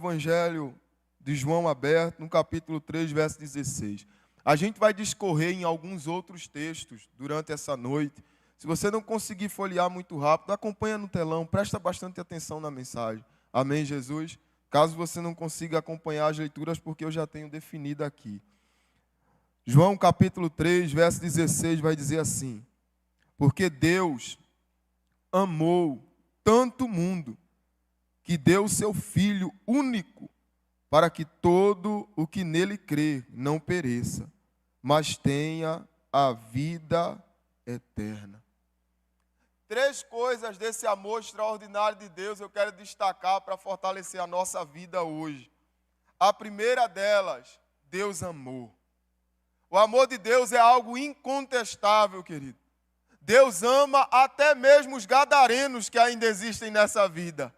Evangelho de João aberto, no capítulo 3, verso 16. A gente vai discorrer em alguns outros textos durante essa noite. Se você não conseguir folhear muito rápido, acompanha no telão, presta bastante atenção na mensagem. Amém, Jesus? Caso você não consiga acompanhar as leituras, porque eu já tenho definido aqui. João capítulo 3, verso 16 vai dizer assim: porque Deus amou tanto o mundo, que deu o seu Filho único, para que todo o que nele crê não pereça, mas tenha a vida eterna. Três coisas desse amor extraordinário de Deus eu quero destacar para fortalecer a nossa vida hoje. A primeira delas, Deus amou. O amor de Deus é algo incontestável, querido. Deus ama até mesmo os gadarenos que ainda existem nessa vida.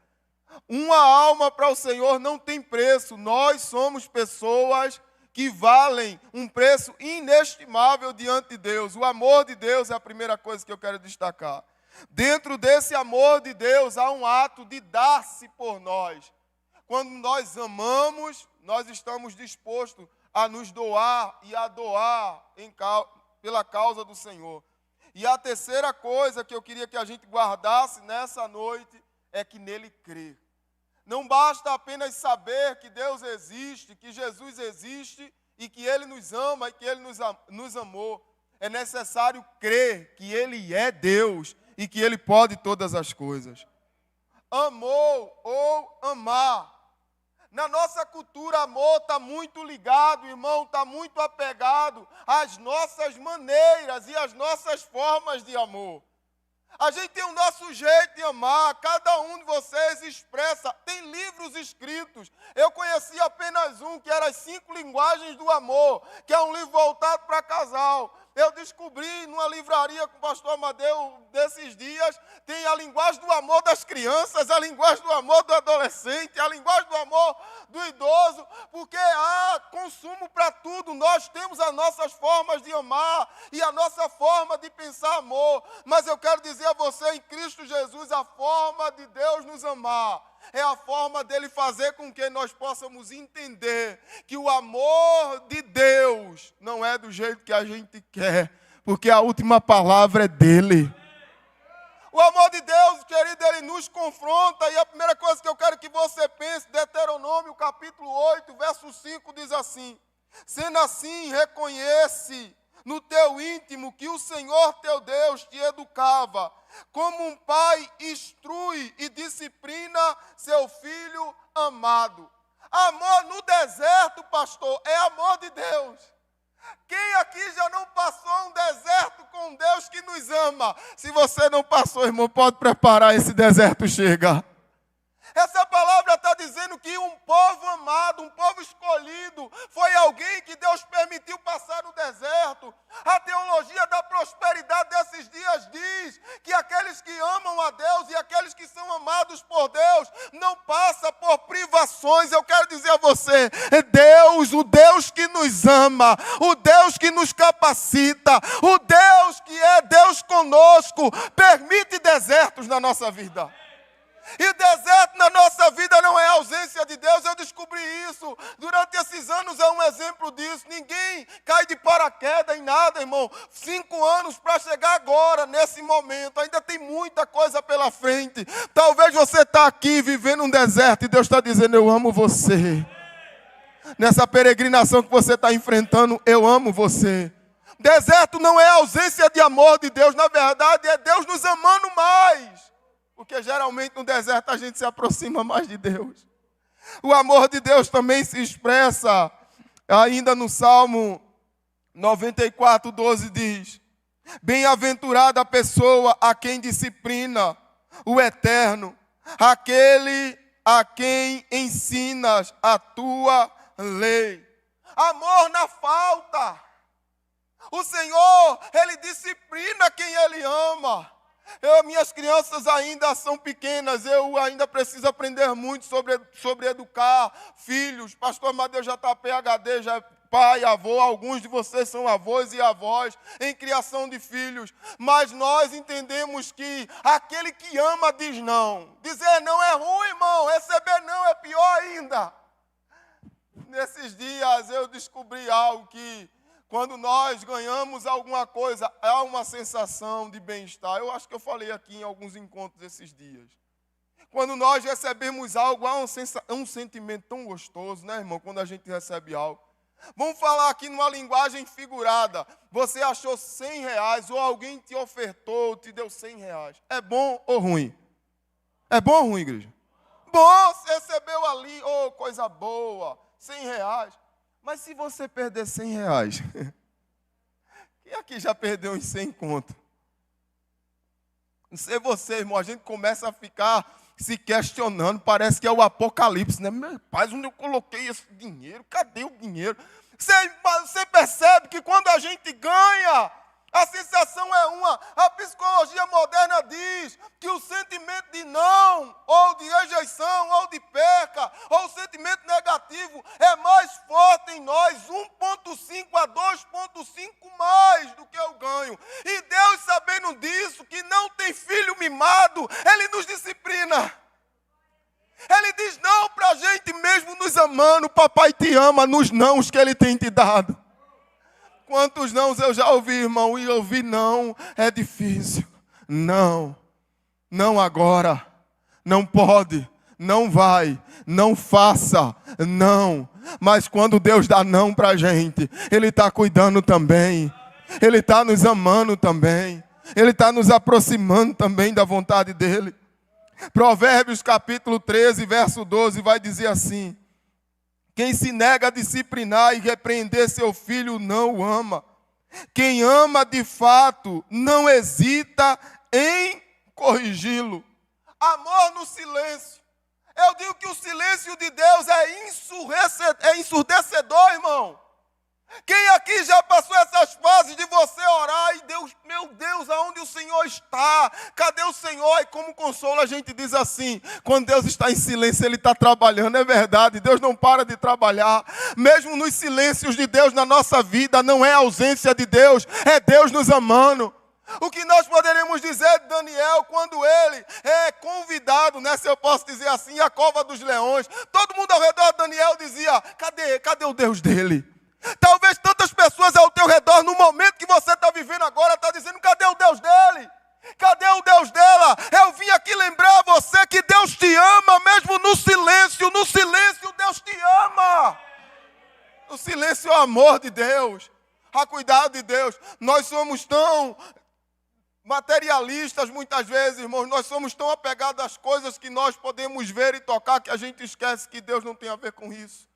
Uma alma para o Senhor não tem preço. Nós somos pessoas que valem um preço inestimável diante de Deus. O amor de Deus é a primeira coisa que eu quero destacar. Dentro desse amor de Deus há um ato de dar-se por nós. Quando nós amamos, nós estamos dispostos a nos doar e a doar pela causa do Senhor. E a terceira coisa que eu queria que a gente guardasse nessa noite é que nele crer. Não basta apenas saber que Deus existe, que Jesus existe e que Ele nos ama e que Ele nos amou. É necessário crer que Ele é Deus e que Ele pode todas as coisas. Amou ou amar. Na nossa cultura, amor está muito ligado, irmão, está muito apegado às nossas maneiras e às nossas formas de amor. A gente tem o nosso jeito de amar, cada um de vocês expressa, tem livros escritos. Eu conheci apenas um, que era as 5 linguagens do amor, que é um livro voltado para casal. Eu descobri numa livraria com o pastor Amadeu desses dias, tem a linguagem do amor das crianças, a linguagem do amor do adolescente, a linguagem do amor do idoso, porque há consumo para tudo. Nós temos as nossas formas de amar e a nossa forma de pensar amor. Mas eu quero dizer a você, em Cristo Jesus, a forma de Deus nos amar é a forma dele fazer com que nós possamos entender que o amor de Deus não é do jeito que a gente quer, porque a última palavra é dele. O amor de Deus, querido, ele nos confronta, e a primeira coisa que eu quero que você pense, Deuteronômio capítulo 8, verso 5, diz assim: sendo assim, reconhece no teu íntimo que o Senhor teu Deus te educava, como um pai instrui e disciplina seu filho amado. Amor no deserto, pastor, é amor de Deus. Quem aqui já não passou um deserto com Deus que nos ama? Se você não passou, irmão, pode preparar, esse deserto chega. Essa palavra está dizendo que um povo amado, um povo escolhido, foi alguém que Deus permitiu passar no deserto. A teologia da prosperidade desses dias diz que aqueles que amam a Deus e aqueles que são amados por Deus não passam por privações. Eu quero dizer a você, é Deus, o Deus que nos ama, o Deus que nos capacita, o Deus que é Deus conosco, permite desertos na nossa vida. E deserto na nossa vida não é ausência de Deus. Eu descobri isso. Durante esses anos é um exemplo disso. Ninguém cai de paraquedas em nada, irmão. 5 anos para chegar agora, nesse momento. Ainda tem muita coisa pela frente. Talvez você está aqui vivendo um deserto e Deus está dizendo: eu amo você. Nessa peregrinação que você está enfrentando, eu amo você. Deserto não é ausência de amor de Deus. Na verdade, é Deus nos amando mais. Porque geralmente no deserto a gente se aproxima mais de Deus. O amor de Deus também se expressa ainda no Salmo 94, 12 diz: bem-aventurada a pessoa a quem disciplina o Eterno, aquele a quem ensinas a tua lei. Amor na falta. O Senhor, Ele disciplina quem Ele ama. Minhas crianças ainda são pequenas, eu ainda preciso aprender muito sobre educar filhos. Pastor Amadeu já está PhD, já pai, avô, alguns de vocês são avós e avós em criação de filhos, mas nós entendemos que aquele que ama diz não. Dizer não é ruim, irmão, receber não é pior ainda. Nesses dias eu descobri algo que quando nós ganhamos alguma coisa, há uma sensação de bem-estar. Eu acho que eu falei aqui em alguns encontros esses dias. Quando nós recebemos algo, há um sentimento tão gostoso, né, irmão? Quando a gente recebe algo. Vamos falar aqui numa linguagem figurada. Você achou R$100 ou alguém te ofertou, te deu R$100. É bom ou ruim? É bom ou ruim, igreja? Bom, você recebeu ali, coisa boa, R$100. Mas se você perder R$100, quem aqui já perdeu uns 100 conto? Não sei você, irmão, a gente começa a ficar se questionando, parece que é o apocalipse, né? Meu pai, onde eu coloquei esse dinheiro? Cadê o dinheiro? Você percebe que quando a gente ganha, a sensação é uma. A psicologia moderna diz que o sentimento de não, ou de rejeição, ou de perca, ou o sentimento negativo é mais forte em nós, 1,5 a 2,5 mais do que o ganho. E Deus, sabendo disso, que não tem filho mimado, Ele nos disciplina. Ele diz não para a gente mesmo nos amando. Papai te ama nos nãos que Ele tem te dado. Quantos nãos eu já ouvi, irmão, e ouvir não é difícil. Não, não agora, não pode, não vai, não faça, não. Mas quando Deus dá não para a gente, Ele está cuidando também. Ele está nos amando também. Ele está nos aproximando também da vontade dEle. Provérbios capítulo 13, verso 12, vai dizer assim: quem se nega a disciplinar e repreender seu filho não o ama. Quem ama de fato não hesita em corrigi-lo. Amor no silêncio. Eu digo que o silêncio de Deus é ensurdecedor, irmão. Quem aqui já passou essas fases de você orar e Deus, meu Deus, aonde o Senhor está? Cadê o Senhor? E como consolo a gente diz assim, quando Deus está em silêncio, Ele está trabalhando, é verdade, Deus não para de trabalhar. Mesmo nos silêncios de Deus na nossa vida, não é ausência de Deus, é Deus nos amando. O que nós poderíamos dizer de Daniel quando ele é convidado, né, se eu posso dizer assim, à cova dos leões. Todo mundo ao redor de Daniel dizia, cadê o Deus dele? Talvez tantas pessoas ao teu redor, no momento que você está vivendo agora, está dizendo, cadê o Deus dele? Cadê o Deus dela? Eu vim aqui lembrar a você que Deus te ama, mesmo no silêncio Deus te ama. No silêncio é o amor de Deus, a cuidado de Deus. Nós somos tão materialistas muitas vezes, irmãos, nós somos tão apegados às coisas que nós podemos ver e tocar, que a gente esquece que Deus não tem a ver com isso.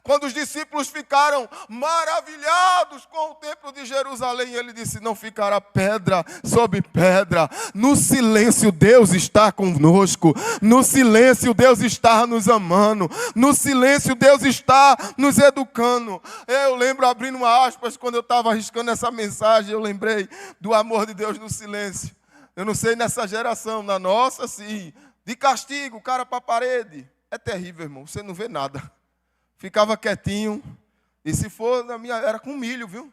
Quando os discípulos ficaram maravilhados com o templo de Jerusalém, ele disse, não ficará pedra sobre pedra. No silêncio Deus está conosco. No silêncio Deus está nos amando. No silêncio Deus está nos educando. Eu lembro, abrindo uma aspas, quando eu estava arriscando essa mensagem, eu lembrei do amor de Deus no silêncio. Eu não sei nessa geração, na nossa sim, de castigo, o cara para a parede. É terrível, irmão, você não vê nada. Ficava quietinho, e se for na minha, era com milho, viu?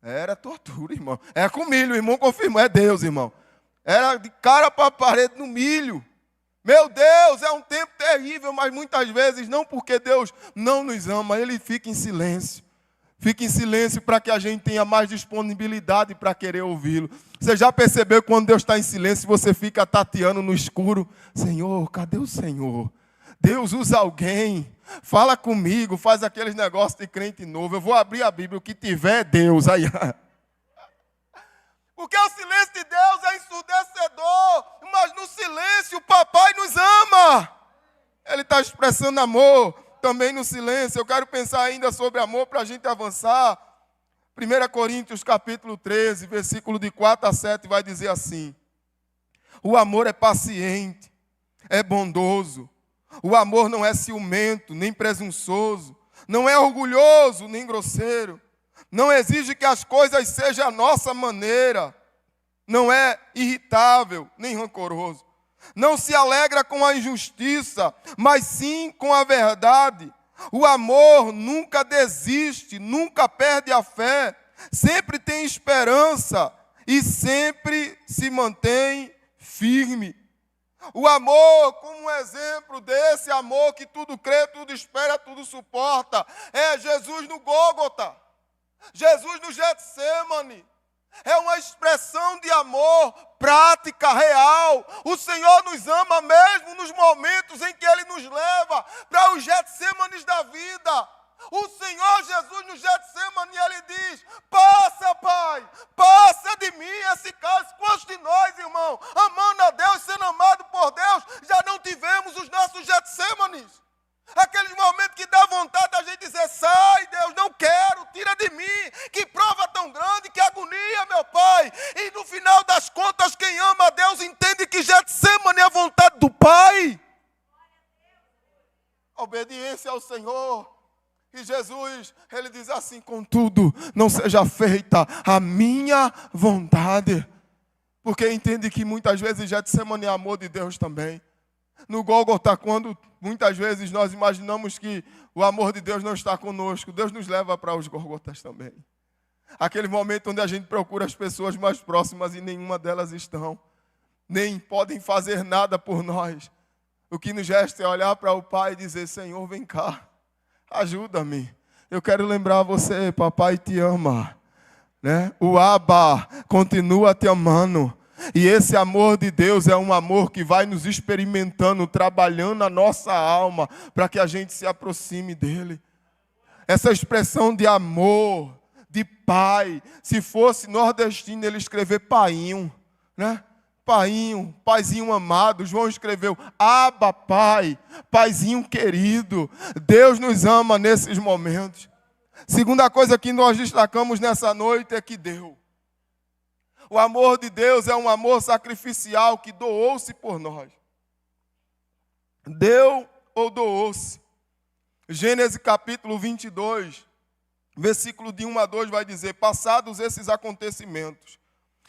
Era tortura, irmão. Era com milho, o irmão confirmou, é Deus, irmão. Era de cara para a parede no milho. Meu Deus, é um tempo terrível, mas muitas vezes, não porque Deus não nos ama, Ele fica em silêncio. Fica em silêncio para que a gente tenha mais disponibilidade para querer ouvi-lo. Você já percebeu que quando Deus está em silêncio, você fica tateando no escuro? Senhor, cadê o Senhor? Deus usa alguém, fala comigo, faz aqueles negócios de crente novo. Eu vou abrir a Bíblia, o que tiver é Deus. Aí. Porque o silêncio de Deus é ensurdecedor, mas no silêncio o papai nos ama. Ele está expressando amor também no silêncio. Eu quero pensar ainda sobre amor para a gente avançar. 1 Coríntios capítulo 13, versículo de 4 a 7 vai dizer assim: o amor é paciente, é bondoso. O amor não é ciumento, nem presunçoso, não é orgulhoso, nem grosseiro, não exige que as coisas sejam a nossa maneira, não é irritável, nem rancoroso, não se alegra com a injustiça, mas sim com a verdade, O amor nunca desiste, nunca perde a fé, sempre tem esperança e sempre se mantém firme. O amor, como um exemplo desse amor que tudo crê, tudo espera, tudo suporta, é Jesus no Gólgota, Jesus no Getsêmani. É uma expressão de amor prática, real. O Senhor nos ama mesmo nos momentos em que Ele nos leva para os Getsêmanes da vida. O Senhor Jesus no Getsêmani, Ele diz: passa, Pai, passa de mim esse cálice. Quantos de nós, irmão, amando a Deus, sendo amado por Deus, já não tivemos os nossos Getsêmanes? Aqueles momentos que dá vontade da gente dizer: sai, Deus, não quero, tira de mim. Que prova tão grande, que agonia, meu Pai. E no final das contas, quem ama a Deus entende que Getsêmani é a vontade do Pai. A obediência ao Senhor. E Jesus, Ele diz assim: contudo, não seja feita a minha vontade. Porque entende que muitas vezes Getsêmani é amor de Deus também. No Gólgota, quando muitas vezes nós imaginamos que o amor de Deus não está conosco, Deus nos leva para os Gólgotas também. Aquele momento onde a gente procura as pessoas mais próximas e nenhuma delas estão, nem podem fazer nada por nós. O que nos resta é olhar para o Pai e dizer: Senhor, vem cá, ajuda-me. Eu quero lembrar você, papai te ama, né? O Abba continua te amando. E esse amor de Deus é um amor que vai nos experimentando, trabalhando a nossa alma, para que a gente se aproxime dele. Essa expressão de amor, de pai, se fosse nordestino ele escrever painho, né? Painho, paizinho amado. João escreveu: Abba, pai, paizinho querido. Deus nos ama nesses momentos. Segunda coisa que nós destacamos nessa noite é que deu. O amor de Deus é um amor sacrificial que doou-se por nós. Deu ou doou-se. Gênesis capítulo 22, versículo de 1 a 2 vai dizer: passados esses acontecimentos,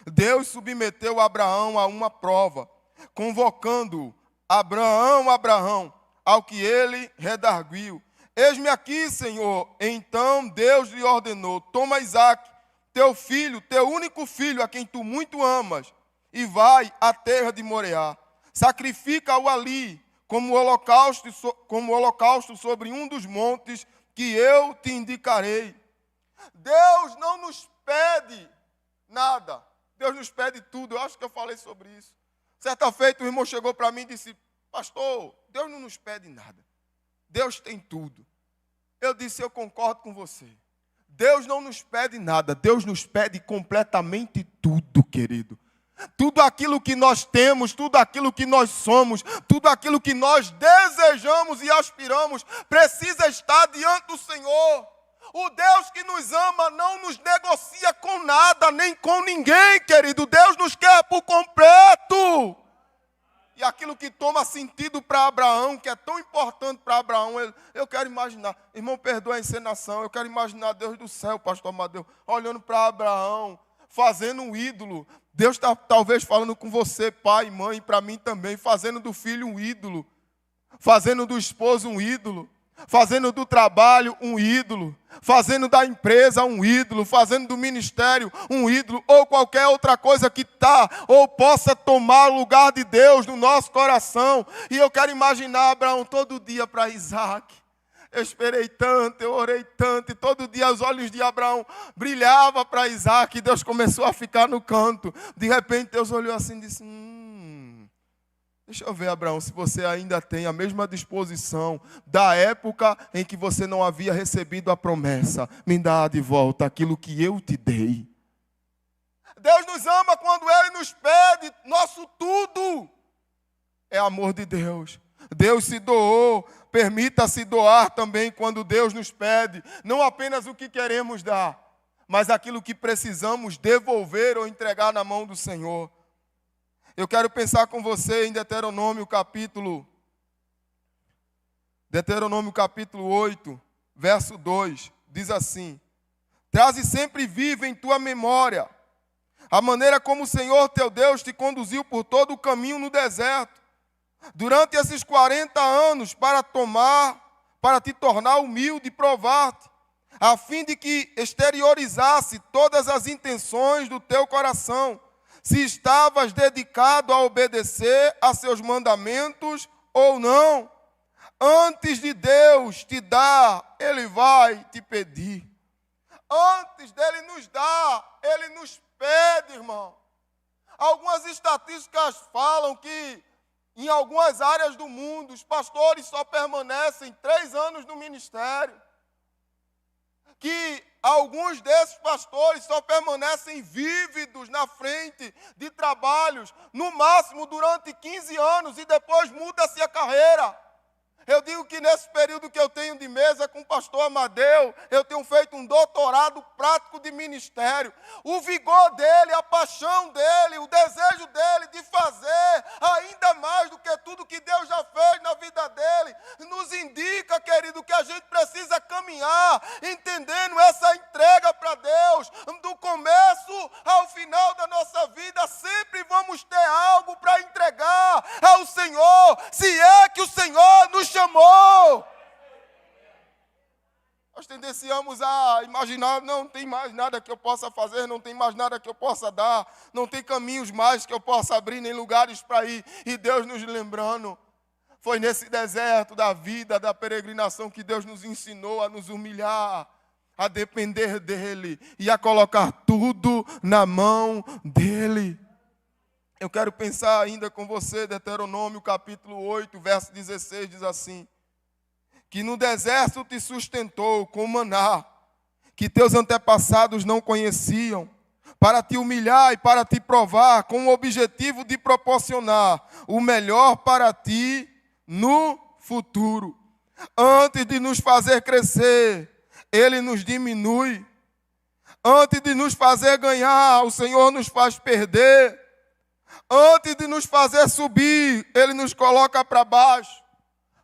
Deus submeteu Abraão a uma prova, convocando-o: Abraão, Abraão, ao que ele redarguiu: eis-me aqui, Senhor. Então Deus lhe ordenou: toma Isaque, teu filho, teu único filho, a quem tu muito amas, e vai à terra de Moriá. Sacrifica-o ali, como holocausto sobre um dos montes que eu te indicarei. Deus não nos pede nada. Deus nos pede tudo. Eu acho que eu falei sobre isso. Certa feita, o irmão chegou para mim e disse: pastor, Deus não nos pede nada. Deus tem tudo. Eu disse: eu concordo com você. Deus não nos pede nada, Deus nos pede completamente tudo, querido. Tudo aquilo que nós temos, tudo aquilo que nós somos, tudo aquilo que nós desejamos e aspiramos, precisa estar diante do Senhor. O Deus que nos ama não nos negocia com nada, nem com ninguém, querido. Deus nos quer por completo. E aquilo que toma sentido para Abraão, que é tão importante para Abraão, eu quero imaginar, irmão, perdoa a encenação, eu quero imaginar Deus do céu, pastor Amadeu, olhando para Abraão, fazendo um ídolo. Deus está talvez falando com você, pai, mãe, e para mim também, fazendo do filho um ídolo, fazendo do esposo um ídolo, fazendo do trabalho um ídolo, fazendo da empresa um ídolo, fazendo do ministério um ídolo, ou qualquer outra coisa que está ou possa tomar o lugar de Deus no nosso coração. E eu quero imaginar Abraão todo dia para Isaque. Eu esperei tanto, eu orei tanto, e todo dia os olhos de Abraão brilhavam para Isaque, e Deus começou a ficar no canto. De repente Deus olhou assim e disse: deixa eu ver, Abraão, se você ainda tem a mesma disposição da época em que você não havia recebido a promessa. Me dá de volta aquilo que eu te dei. Deus nos ama quando Ele nos pede nosso tudo. É amor de Deus. Deus se doou. Permita-se doar também quando Deus nos pede. Não apenas o que queremos dar, mas aquilo que precisamos devolver ou entregar na mão do Senhor. Eu quero pensar com você em Deuteronômio capítulo 8, verso 2. Diz assim: traze sempre viva em tua memória a maneira como o Senhor teu Deus te conduziu por todo o caminho no deserto, durante esses 40 anos, para para te tornar humilde e provar-te, a fim de que exteriorizasse todas as intenções do teu coração, se estavas dedicado a obedecer a seus mandamentos ou não. Antes de Deus te dar, Ele vai te pedir. Antes dele nos dar, Ele nos pede, irmão. Algumas estatísticas falam que em algumas áreas do mundo, os pastores só permanecem 3 anos no ministério. Que alguns desses pastores só permanecem vívidos na frente de trabalhos, no máximo durante 15 anos, e depois muda-se a carreira. Eu digo que nesse período que eu tenho de mesa com o pastor Amadeu, eu tenho feito um doutorado prático de ministério. O vigor dele, a paixão dele, o desejo dele de fazer ainda mais do que tudo que Deus já fez na vida dele, nos indica, querido, que a gente precisa caminhar, entendendo essa entrega para Deus. Do começo ao final da nossa vida, sempre vamos ter algo para entregar ao Senhor, se é que o Senhor nos chamou. Nós tendenciamos a imaginar, não tem mais nada que eu possa fazer, não tem mais nada que eu possa dar, não tem caminhos mais que eu possa abrir, nem lugares para ir. E Deus nos lembrando, foi nesse deserto da vida, da peregrinação, que Deus nos ensinou a nos humilhar, a depender dEle e a colocar tudo na mão dEle. Eu quero pensar ainda com você, Deuteronômio capítulo 8, verso 16, diz assim: que no deserto te sustentou com maná, que teus antepassados não conheciam, para te humilhar e para te provar, com o objetivo de proporcionar o melhor para ti no futuro. Antes de nos fazer crescer, Ele nos diminui. Antes de nos fazer ganhar, o Senhor nos faz perder. Antes de nos fazer subir, Ele nos coloca para baixo.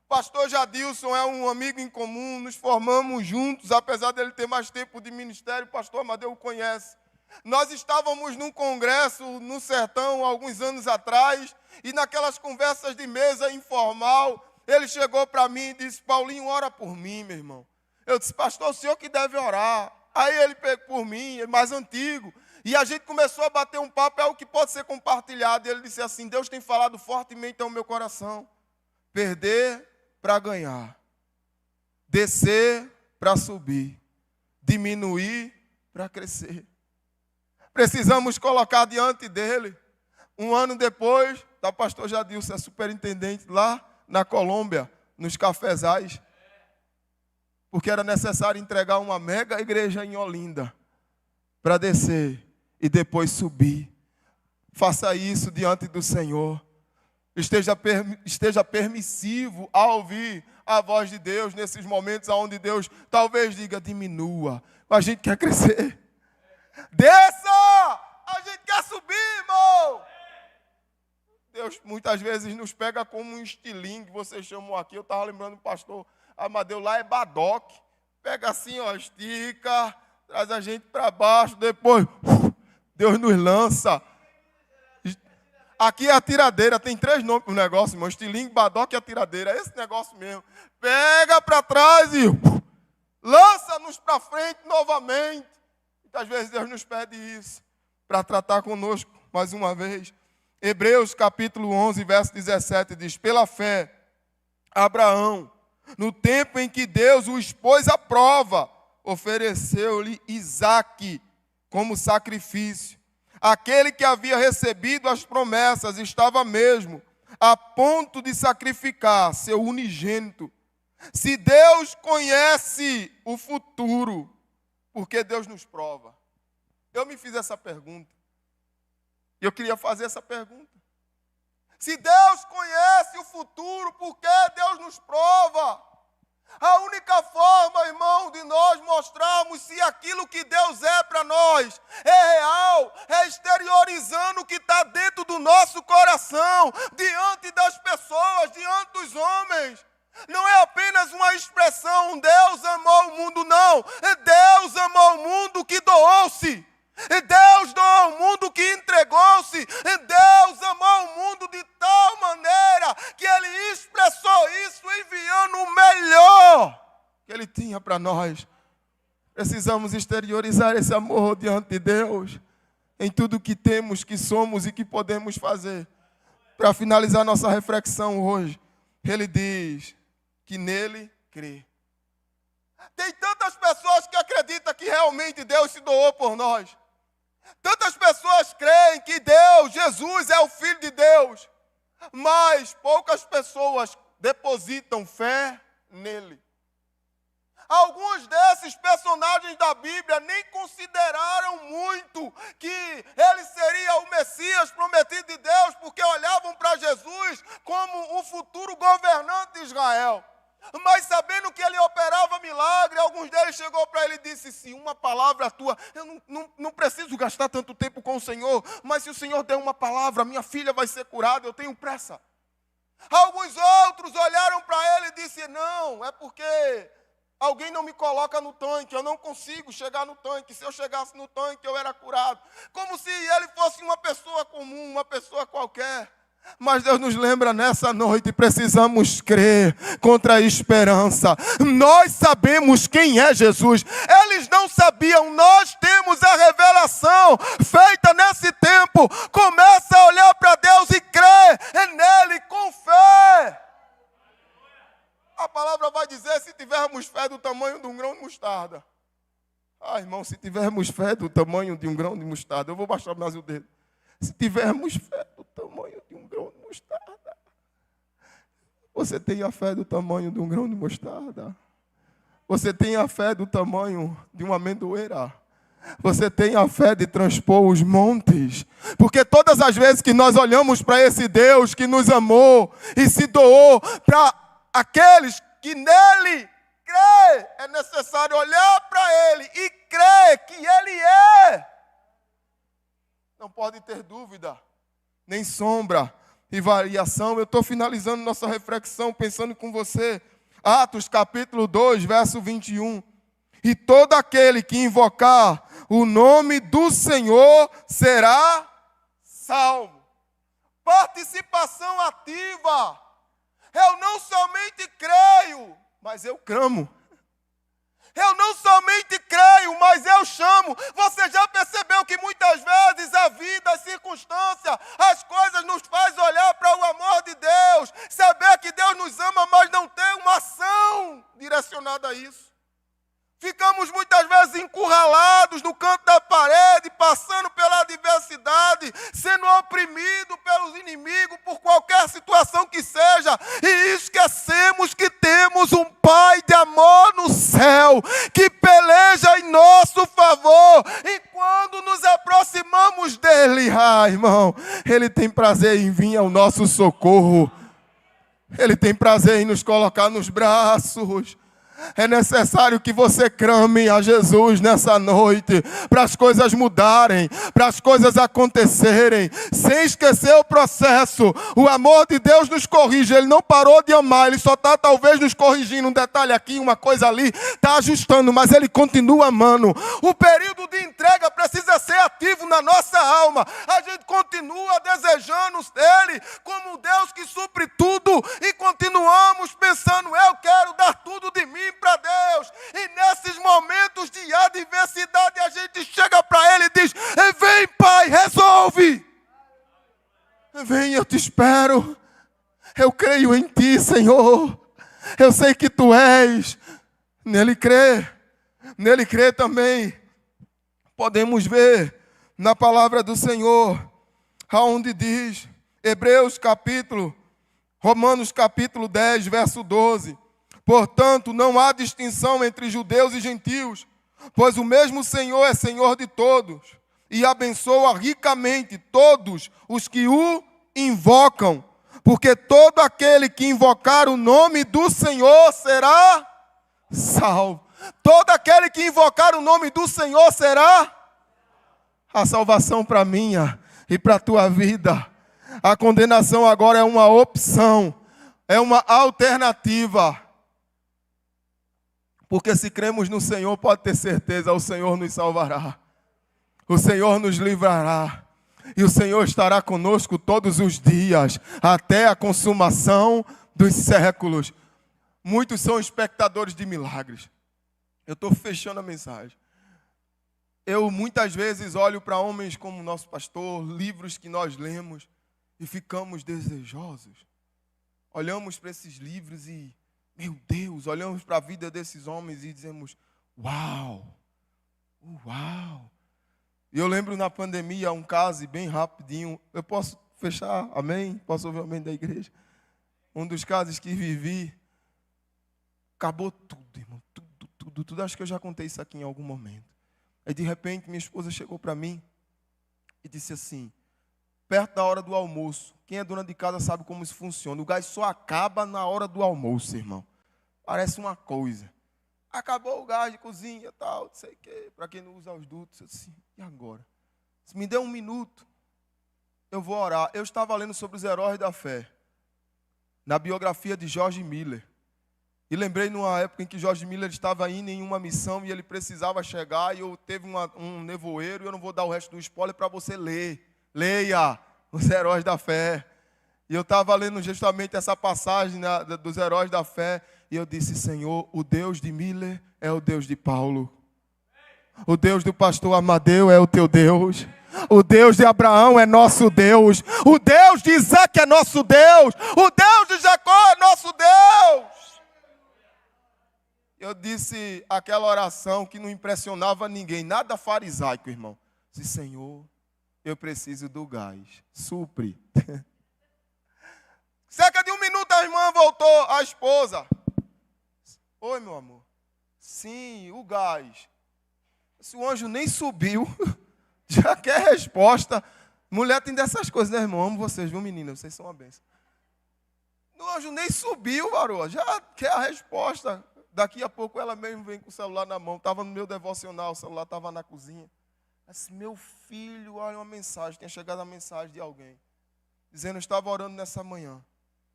Pastor Jadilson é um amigo em comum, nos formamos juntos, apesar dele ter mais tempo de ministério, o pastor Amadeu o conhece. Nós estávamos num congresso no sertão, alguns anos atrás, e naquelas conversas de mesa informal, ele chegou para mim e disse: Paulinho, ora por mim, meu irmão. Eu disse: pastor, o senhor que deve orar. Aí ele pegou por mim, é mais antigo. E a gente começou a bater um papo, é algo que pode ser compartilhado. E ele disse assim: Deus tem falado fortemente ao meu coração. Perder para ganhar. Descer para subir. Diminuir para crescer. Precisamos colocar diante dele. Um ano depois, está o pastor Jadilson, é superintendente lá na Colômbia, nos cafezais. Porque era necessário entregar uma mega igreja em Olinda para descer e depois subir. Faça isso diante do Senhor. Esteja permissivo a ouvir a voz de Deus nesses momentos onde Deus talvez diga: diminua. A gente quer crescer. Desça! A gente quer subir, irmão. Deus muitas vezes nos pega como um estilingue, que vocês chamam aqui. Eu estava lembrando do pastor Amadeu, lá é badoque. Pega assim, ó, estica, traz a gente para baixo, depois Deus nos lança. Aqui é a tiradeira, tem 3 nomes para o negócio, irmão: estilingue, badoque e a tiradeira. É esse negócio mesmo. Pega para trás e lança-nos para frente novamente. Muitas vezes Deus nos pede isso para tratar conosco mais uma vez. Hebreus capítulo 11, verso 17 diz: pela fé, Abraão, no tempo em que Deus o expôs à prova, ofereceu-lhe Isaque como sacrifício. Aquele que havia recebido as promessas estava mesmo a ponto de sacrificar seu unigênito. Se Deus conhece o futuro, por que Deus nos prova? Eu me fiz essa pergunta. E eu queria fazer essa pergunta. Se Deus conhece o futuro, por que Deus nos prova? A única forma, irmão, de nós mostrarmos se aquilo que Deus é para nós é real, é exteriorizando o que está dentro do nosso coração, diante das pessoas, diante dos homens. Não é apenas uma expressão: Deus amou o mundo, não. Deus amou o mundo que doou-se. Deus doou ao mundo que entregou-se. Deus amou o mundo de tal maneira que Ele expressou isso enviando o melhor. que Ele tinha para nós. Precisamos exteriorizar esse amor diante de Deus, em tudo que temos, que somos e que podemos fazer. Para finalizar nossa reflexão hoje, Ele diz que nele crê. Tem tantas pessoas que acreditam que realmente Deus se doou por nós. Tantas pessoas creem que Deus, Jesus, é o Filho de Deus. Mas poucas pessoas depositam fé nele. Alguns desses personagens da Bíblia nem consideraram muito que ele seria o Messias prometido de Deus, porque olhavam para Jesus como o futuro governante de Israel. Mas sabendo que ele operava milagre, alguns deles chegou para ele e disse: se uma palavra tua, eu não preciso gastar tanto tempo com o Senhor, mas se o Senhor der uma palavra, minha filha vai ser curada, eu tenho pressa. Alguns outros olharam para ele e disseram: não, é porque alguém não me coloca no tanque, eu não consigo chegar no tanque, se eu chegasse no tanque eu era curado. Como se ele fosse uma pessoa comum, uma pessoa qualquer. Mas Deus nos lembra nessa noite, precisamos crer contra a esperança. Nós sabemos quem é Jesus. Eles não sabiam, nós temos a revelação feita nesse tempo. Começa a olhar para Deus e crer nele com fé. A palavra vai dizer: se tivermos fé do tamanho de um grão de mostarda. Ah, irmão, se tivermos fé do tamanho de um grão de mostarda, eu vou baixar mais o dedo. Se tivermos fé do tamanho de um grão de mostarda. Você tem a fé do tamanho de um grão de mostarda? Você tem a fé do tamanho de uma amendoeira? Você tem a fé de transpor os montes? Porque todas as vezes que nós olhamos para esse Deus que nos amou e se doou para aqueles que nele crê, é necessário olhar para ele e crer que ele é. Não pode ter dúvida, nem sombra e variação. Eu estou finalizando nossa reflexão pensando com você. Atos capítulo 2, verso 21. E todo aquele que invocar o nome do Senhor será salvo. Participação ativa. Eu não somente creio, mas eu clamo. Eu não somente creio, mas eu chamo. Você já percebeu que muitas vezes a vida, as circunstâncias, as coisas nos faz olhar para o amor de Deus, saber que Deus nos ama, mas não ter uma ação direcionada a isso. Ficamos muitas vezes encurralados no canto da parede, passando pela adversidade, sendo oprimido pelos inimigos, por qualquer situação que seja, e esquecemos que temos um Pai de amor no céu, que peleja em nosso favor, e quando nos aproximamos dele, irmão, ele tem prazer em vir ao nosso socorro, ele tem prazer em nos colocar nos braços. É necessário que você clame a Jesus nessa noite, para as coisas mudarem, para as coisas acontecerem, sem esquecer o processo. O amor de Deus nos corrige, Ele não parou de amar, Ele só está talvez nos corrigindo, um detalhe aqui, uma coisa ali, está ajustando, mas Ele continua amando. O período de entrega precisa ser ativo na nossa alma, a gente continua desejando Ele como Deus que supre tudo, e continuamos pensando: eu quero dar tudo de mim para Deus, e nesses momentos de adversidade a gente chega para Ele e diz: vem, Pai, resolve, vem, eu te espero, eu creio em Ti, Senhor, eu sei que Tu és. Nele crê também. Podemos ver na palavra do Senhor, aonde diz, Romanos capítulo 10, verso 12: portanto, não há distinção entre judeus e gentios, pois o mesmo Senhor é Senhor de todos, e abençoa ricamente todos os que o invocam, porque todo aquele que invocar o nome do Senhor será salvo. Todo aquele que invocar o nome do Senhor será a salvação para a minha e para a tua vida. A condenação agora é uma opção, é uma alternativa. Porque se cremos no Senhor, pode ter certeza, o Senhor nos salvará. O Senhor nos livrará. E o Senhor estará conosco todos os dias, até a consumação dos séculos. muitos são espectadores de milagres. Eu estou fechando a mensagem. Eu muitas vezes olho para homens como nosso pastor, livros que nós lemos e ficamos desejosos. Olhamos para esses livros e, meu Deus, olhamos para a vida desses homens e dizemos, uau, uau. E eu lembro na pandemia um caso, e bem rapidinho, eu posso fechar, amém? Posso ouvir o amém da igreja? Um dos casos que vivi, acabou tudo, irmão, tudo. Acho que eu já contei isso aqui em algum momento. Aí de repente minha esposa chegou para mim e disse assim, perto da hora do almoço, quem é dona de casa sabe como isso funciona, o gás só acaba na hora do almoço, irmão. Parece uma coisa. Acabou o gás de cozinha, tal, não sei o quê, para quem não usa os dutos, assim, e agora? Se me der um minuto, eu vou orar. Eu estava lendo sobre os heróis da fé, na biografia de George Miller. E lembrei numa época em que George Miller estava indo em uma missão e ele precisava chegar e eu teve um nevoeiro e eu não vou dar o resto do spoiler para você ler. Leia os heróis da fé. E eu estava lendo justamente essa passagem dos heróis da fé e eu disse, Senhor, o Deus de Miller é o Deus de Paulo. O Deus do pastor Amadeu é o teu Deus. O Deus de Abraão é nosso Deus. O Deus de Isaac é nosso Deus. O Deus de Jacó é nosso Deus. Eu disse aquela oração que não impressionava ninguém, nada farisaico, irmão. Disse, Senhor, eu preciso do gás, supre. Cerca de um minuto a irmã voltou, a esposa. Oi, meu amor. Sim, o gás. Se o anjo nem subiu, já quer resposta. Mulher tem dessas coisas, né, irmão? Amo vocês, viu, menina? Vocês são uma bênção. O anjo nem subiu, varoa, já quer a resposta. Daqui a pouco ela mesmo vem com o celular na mão. Estava no meu devocional, o celular estava na cozinha. Disse, meu filho, olha uma mensagem. Tinha chegado a mensagem de alguém. Dizendo, eu estava orando nessa manhã.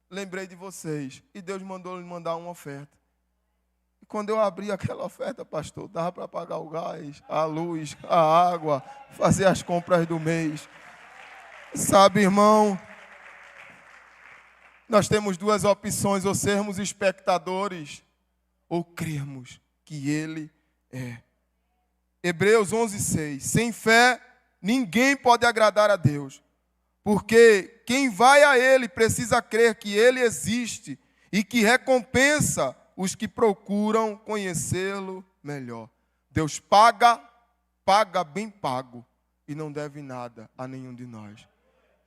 Lembrei de vocês. E Deus mandou lhe mandar uma oferta. E quando eu abri aquela oferta, pastor, dava para pagar o gás, a luz, a água, fazer as compras do mês. Sabe, irmão, nós temos duas opções, ou sermos espectadores, ou crermos que Ele é. Hebreus 11:6. Sem fé, ninguém pode agradar a Deus. Porque quem vai a Ele precisa crer que Ele existe e que recompensa os que procuram conhecê-lo melhor. Deus paga bem pago e não deve nada a nenhum de nós.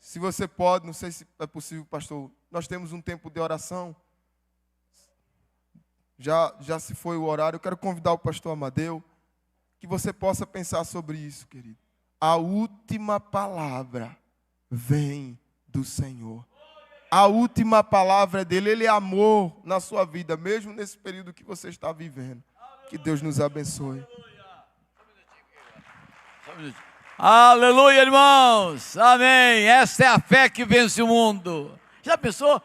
Se você pode, não sei se é possível, pastor, nós temos um tempo de oração. Já se foi o horário, eu quero convidar o pastor Amadeu, que você possa pensar sobre isso, querido. A última palavra vem do Senhor. A última palavra é dele, Ele é amor na sua vida, mesmo nesse período que você está vivendo. Que Deus nos abençoe. Aleluia, irmãos. Amém. Esta é a fé que vence o mundo. Já pensou?